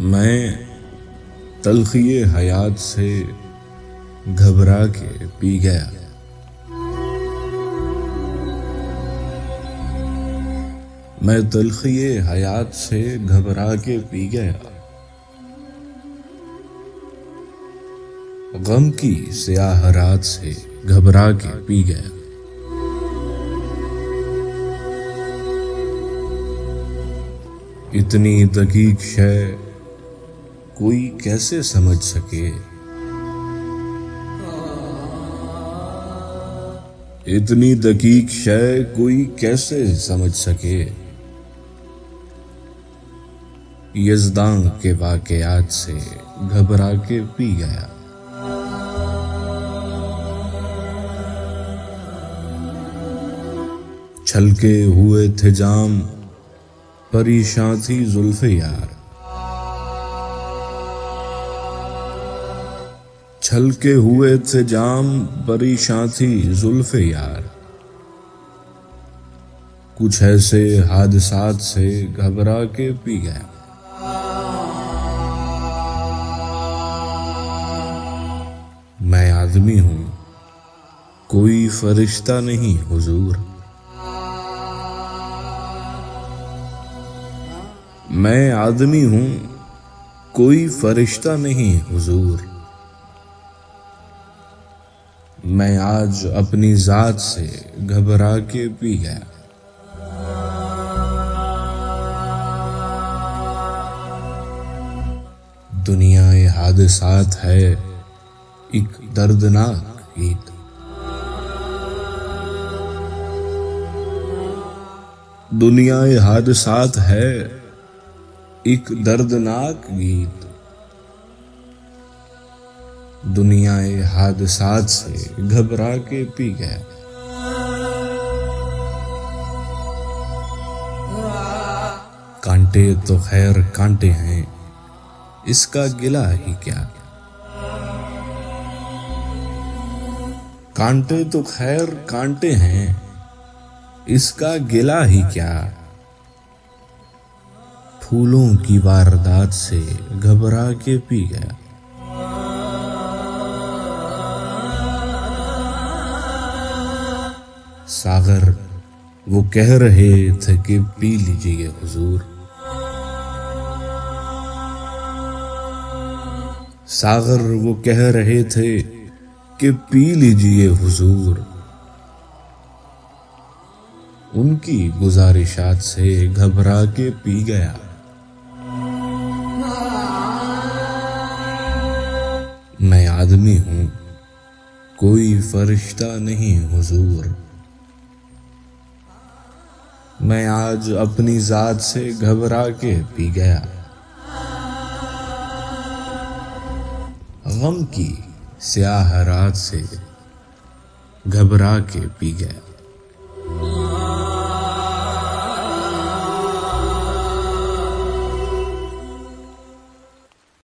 मैं तलखिए हयात से घबरा के पी गया। मैं तलखिए हयात से घबरा के पी गया। गम की स्याह रात से घबरा के पी गया। इतनी दकीक शय कोई कैसे समझ सके, इतनी दकीक शय कोई कैसे समझ सके। यज़दां के वाक़यात से घबरा के पी गया। छलके हुए थे जाम, परेशान थी जुल्फ़े यार। छलके हुए थे जाम, परेशान थी जुल्फ़े यार। कुछ ऐसे हादसात से घबरा के पी गया। मैं आदमी हूं, कोई फरिश्ता नहीं हुजूर। मैं आदमी हूं, कोई फरिश्ता नहीं हुजूर। मैं आज अपनी जात से घबरा के पी गया। दुनिया ए हादसात है एक दर्दनाक गीत। दुनिया ए हादसात है एक दर्दनाक गीत। दुनिया ए हादसात से घबरा के पी गया। कांटे तो खैर कांटे हैं, इसका गिला ही क्या। कांटे तो खैर कांटे हैं, इसका गिला ही क्या। फूलों की वारदात से घबरा के पी गया। सागर वो कह रहे थे कि पी लीजिए हुजूर। सागर वो कह रहे थे कि पी लीजिए हुजूर। उनकी गुजारिशात से घबरा के पी गया। मैं आदमी हूं, कोई फरिश्ता नहीं हुजूर। मैं आज अपनी जात से घबरा के पी गया। गम की स्याह रात से घबरा के पी गया।